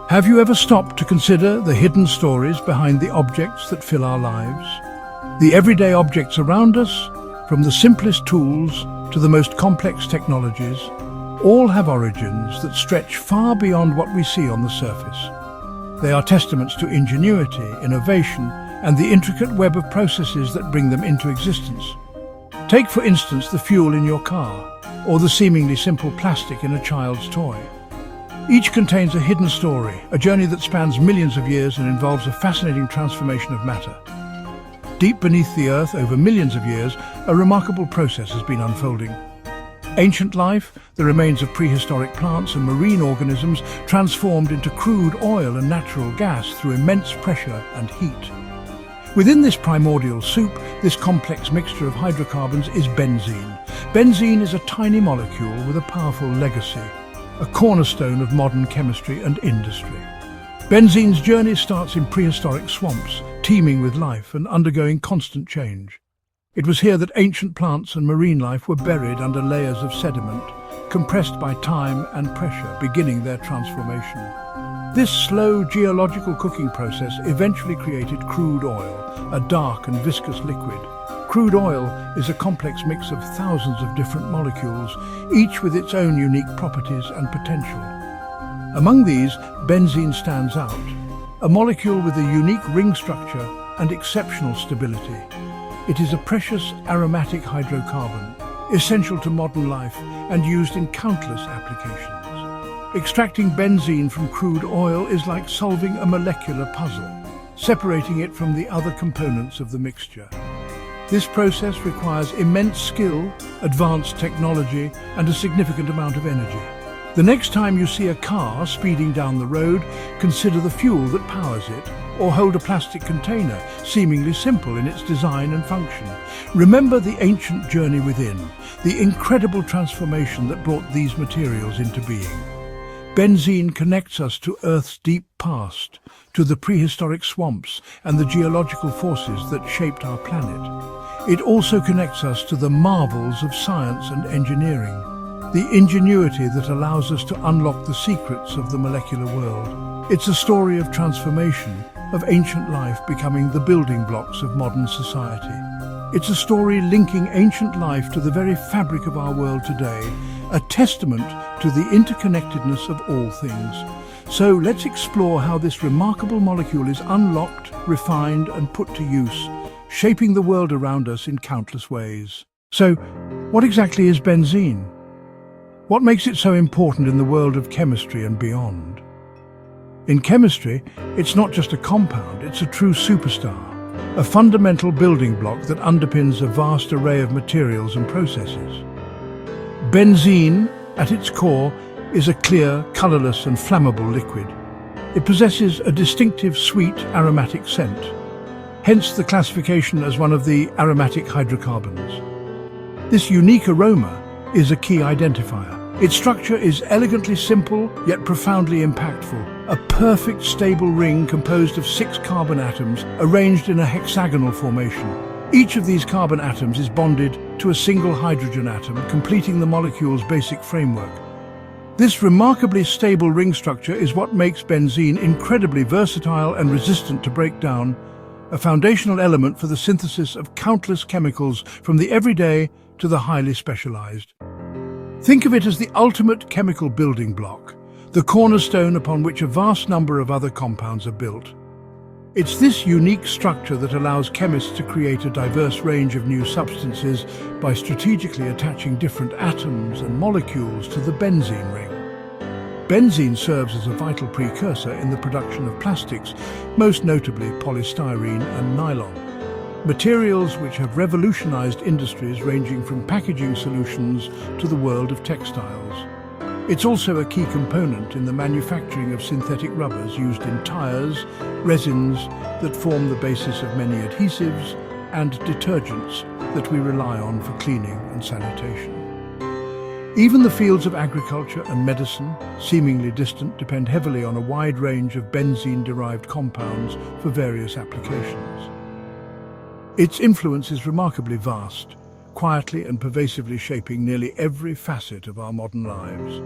Have you ever stopped to consider the hidden stories behind the objects that fill our lives? The everyday objects around us, from the simplest tools to the most complex technologies, all have origins that stretch far beyond what we see on the surface. They are testaments to ingenuity, innovation, and the intricate web of processes that bring them into existence. Take, for instance, the fuel in your car, or the seemingly simple plastic in a child's toy. Each contains a hidden story, a journey that spans millions of years and involves a fascinating transformation of matter. Deep beneath the earth, over millions of years, a remarkable process has been unfolding. Ancient life, the remains of prehistoric plants and marine organisms, transformed into crude oil and natural gas through immense pressure and heat. Within this primordial soup, this complex mixture of hydrocarbons is benzene. Benzene is a tiny molecule with a powerful legacy, a cornerstone of modern chemistry and industry. Benzene's journey starts in prehistoric swamps, teeming with life and undergoing constant change. It was here that ancient plants and marine life were buried under layers of sediment, compressed by time and pressure, beginning their transformation. This slow geological cooking process eventually created crude oil, a dark and viscous liquid. Crude oil is a complex mix of thousands of different molecules, each with its own unique properties and potential. Among these, benzene stands out, a molecule with a unique ring structure and exceptional stability. It is a precious aromatic hydrocarbon, essential to modern life and used in countless applications. Extracting benzene from crude oil is like solving a molecular puzzle, separating it from the other components of the mixture. This process requires immense skill, advanced technology, and a significant amount of energy. The next time you see a car speeding down the road, consider the fuel that powers it, or hold a plastic container, seemingly simple in its design and function. Remember the ancient journey within, the incredible transformation that brought these materials into being. Benzene connects us to Earth's deep past, to the prehistoric swamps and the geological forces that shaped our planet. It also connects us to the marvels of science and engineering, the ingenuity that allows us to unlock the secrets of the molecular world. It's a story of transformation, of ancient life becoming the building blocks of modern society. It's a story linking ancient life to the very fabric of our world today, a testament to the interconnectedness of all things. So let's explore how this remarkable molecule is unlocked, refined, and put to use, shaping the world around us in countless ways. So, what exactly is benzene? What makes it so important in the world of chemistry and beyond? In chemistry, it's not just a compound, it's a true superstar, a fundamental building block that underpins a vast array of materials and processes. Benzene, at its core, is a clear, colorless and flammable liquid. It possesses a distinctive sweet aromatic scent, hence the classification as one of the aromatic hydrocarbons. This unique aroma is a key identifier. Its structure is elegantly simple yet profoundly impactful, a perfect stable ring composed of 6 carbon atoms arranged in a hexagonal formation. Each of these carbon atoms is bonded to a single hydrogen atom, completing the molecule's basic framework. This remarkably stable ring structure is what makes benzene incredibly versatile and resistant to breakdown, a foundational element for the synthesis of countless chemicals from the everyday to the highly specialized. Think of it as the ultimate chemical building block, the cornerstone upon which a vast number of other compounds are built. It's this unique structure that allows chemists to create a diverse range of new substances by strategically attaching different atoms and molecules to the benzene ring. Benzene serves as a vital precursor in the production of plastics, most notably polystyrene and nylon, materials which have revolutionized industries ranging from packaging solutions to the world of textiles. It's also a key component in the manufacturing of synthetic rubbers used in tires, resins that form the basis of many adhesives, and detergents that we rely on for cleaning and sanitation. Even the fields of agriculture and medicine, seemingly distant, depend heavily on a wide range of benzene-derived compounds for various applications. Its influence is remarkably vast, quietly and pervasively shaping nearly every facet of our modern lives.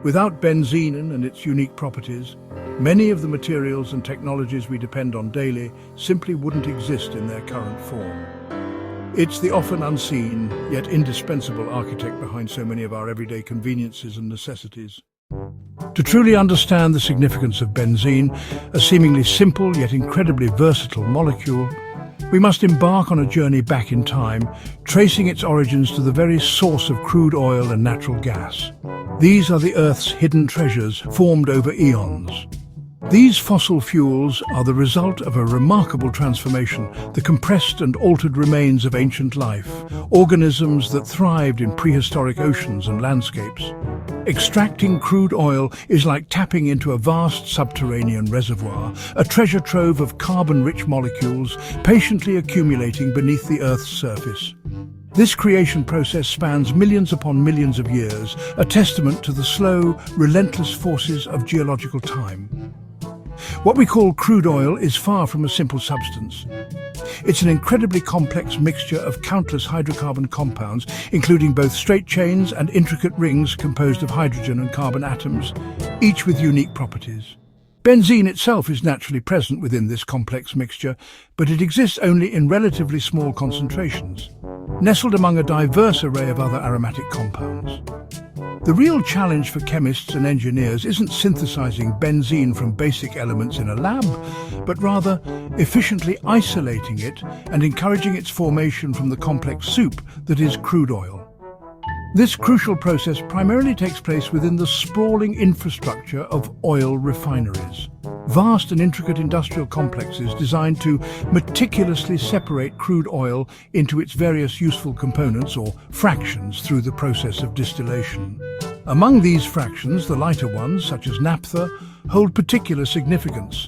Without benzene and its unique properties, many of the materials and technologies we depend on daily simply wouldn't exist in their current form. It's the often unseen, yet indispensable architect behind so many of our everyday conveniences and necessities. To truly understand the significance of benzene, a seemingly simple yet incredibly versatile molecule, we must embark on a journey back in time, tracing its origins to the very source of crude oil and natural gas. These are the Earth's hidden treasures formed over eons. These fossil fuels are the result of a remarkable transformation, the compressed and altered remains of ancient life, organisms that thrived in prehistoric oceans and landscapes. Extracting crude oil is like tapping into a vast subterranean reservoir, a treasure trove of carbon-rich molecules patiently accumulating beneath the Earth's surface. This creation process spans millions upon millions of years, a testament to the slow, relentless forces of geological time. What we call crude oil is far from a simple substance. It's an incredibly complex mixture of countless hydrocarbon compounds, including both straight chains and intricate rings composed of hydrogen and carbon atoms, each with unique properties. Benzene itself is naturally present within this complex mixture, but it exists only in relatively small concentrations, nestled among a diverse array of other aromatic compounds. The real challenge for chemists and engineers isn't synthesizing benzene from basic elements in a lab, but rather efficiently isolating it and encouraging its formation from the complex soup that is crude oil. This crucial process primarily takes place within the sprawling infrastructure of oil refineries, vast and intricate industrial complexes designed to meticulously separate crude oil into its various useful components or fractions through the process of distillation. Among these fractions, the lighter ones, such as naphtha, hold particular significance,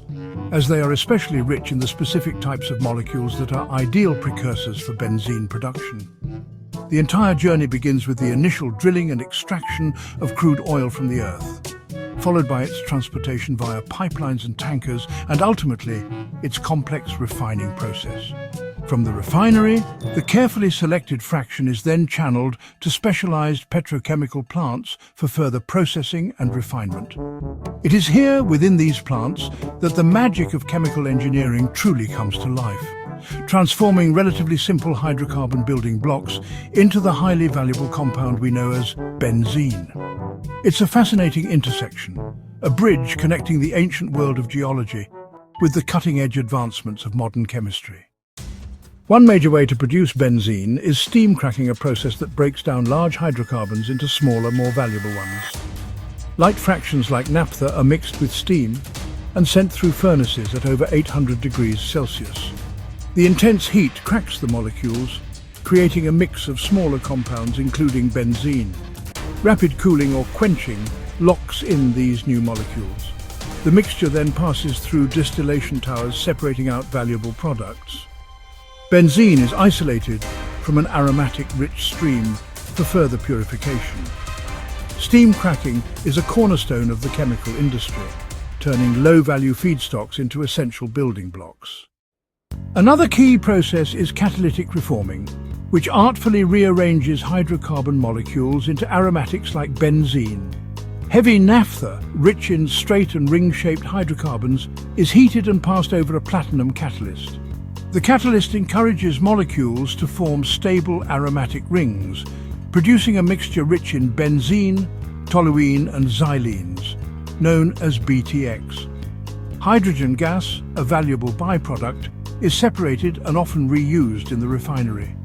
as they are especially rich in the specific types of molecules that are ideal precursors for benzene production. The entire journey begins with the initial drilling and extraction of crude oil from the earth, followed by its transportation via pipelines and tankers, and ultimately, its complex refining process. From the refinery, the carefully selected fraction is then channeled to specialized petrochemical plants for further processing and refinement. It is here, within these plants, that the magic of chemical engineering truly comes to life, transforming relatively simple hydrocarbon building blocks into the highly valuable compound we know as benzene. It's a fascinating intersection, a bridge connecting the ancient world of geology with the cutting-edge advancements of modern chemistry. One major way to produce benzene is steam cracking, a process that breaks down large hydrocarbons into smaller, more valuable ones. Light fractions like naphtha are mixed with steam and sent through furnaces at over 800 degrees Celsius. The intense heat cracks the molecules, creating a mix of smaller compounds including benzene. Rapid cooling or quenching locks in these new molecules. The mixture then passes through distillation towers, separating out valuable products. Benzene is isolated from an aromatic-rich stream for further purification. Steam cracking is a cornerstone of the chemical industry, turning low-value feedstocks into essential building blocks. Another key process is catalytic reforming, which artfully rearranges hydrocarbon molecules into aromatics like benzene. Heavy naphtha, rich in straight and ring-shaped hydrocarbons, is heated and passed over a platinum catalyst. The catalyst encourages molecules to form stable aromatic rings, producing a mixture rich in benzene, toluene and xylenes, known as BTX. Hydrogen gas, a valuable byproduct, is separated and often reused in the refinery.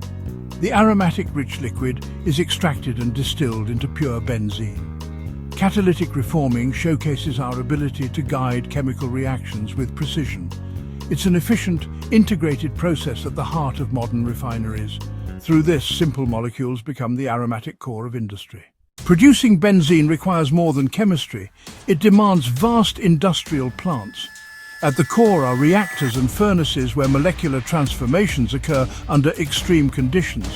The aromatic-rich liquid is extracted and distilled into pure benzene. Catalytic reforming showcases our ability to guide chemical reactions with precision. It's an efficient, integrated process at the heart of modern refineries. Through this, simple molecules become the aromatic core of industry. Producing benzene requires more than chemistry. It demands vast industrial plants. At the core are reactors and furnaces where molecular transformations occur under extreme conditions.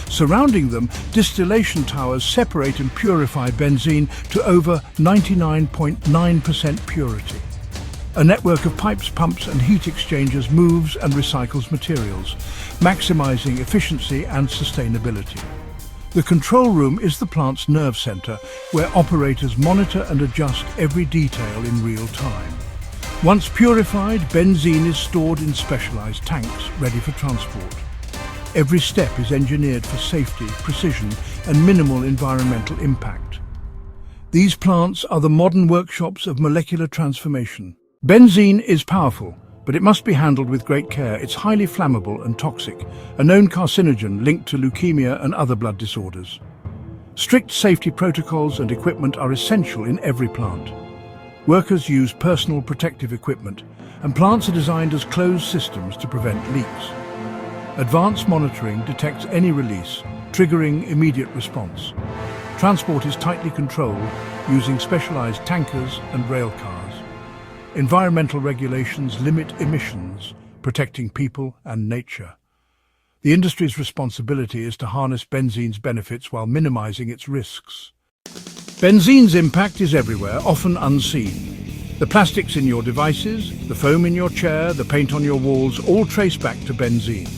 Surrounding them, distillation towers separate and purify benzene to over 99.9% purity. A network of pipes, pumps and heat exchangers moves and recycles materials, maximizing efficiency and sustainability. The control room is the plant's nerve center, where operators monitor and adjust every detail in real time. Once purified, benzene is stored in specialized tanks, ready for transport. Every step is engineered for safety, precision, and minimal environmental impact. These plants are the modern workshops of molecular transformation. Benzene is powerful, but it must be handled with great care. It's highly flammable and toxic, a known carcinogen linked to leukemia and other blood disorders. Strict safety protocols and equipment are essential in every plant. Workers use personal protective equipment, and plants are designed as closed systems to prevent leaks. Advanced monitoring detects any release, triggering immediate response. Transport is tightly controlled using specialized tankers and rail cars. Environmental regulations limit emissions, protecting people and nature. The industry's responsibility is to harness benzene's benefits while minimizing its risks. Benzene's impact is everywhere, often unseen. The plastics in your devices, the foam in your chair, the paint on your walls, all trace back to benzene.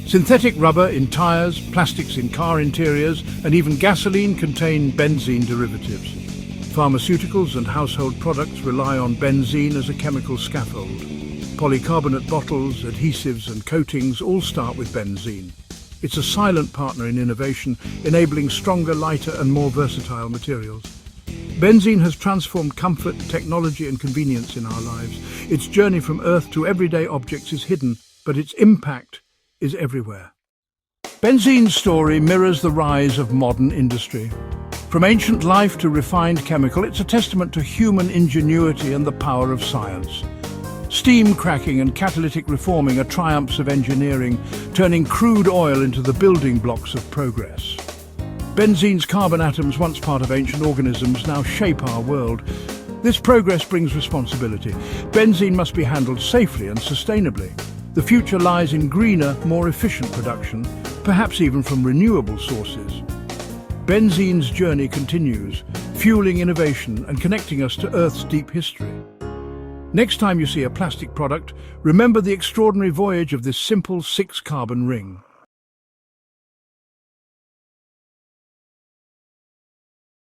Synthetic rubber in tires, plastics in car interiors, and even gasoline contain benzene derivatives. Pharmaceuticals and household products rely on benzene as a chemical scaffold. Polycarbonate bottles, adhesives, and coatings all start with benzene. It's a silent partner in innovation, enabling stronger, lighter, and more versatile materials. Benzene has transformed comfort, technology, and convenience in our lives. Its journey from Earth to everyday objects is hidden, but its impact is everywhere. Benzene's story mirrors the rise of modern industry. From ancient life to refined chemical, it's a testament to human ingenuity and the power of science. Steam cracking and catalytic reforming are triumphs of engineering, turning crude oil into the building blocks of progress. Benzene's carbon atoms, once part of ancient organisms, now shape our world. This progress brings responsibility. Benzene must be handled safely and sustainably. The future lies in greener, more efficient production, perhaps even from renewable sources. Benzene's journey continues, fueling innovation and connecting us to Earth's deep history. Next time you see a plastic product, remember the extraordinary voyage of this simple 6-carbon ring.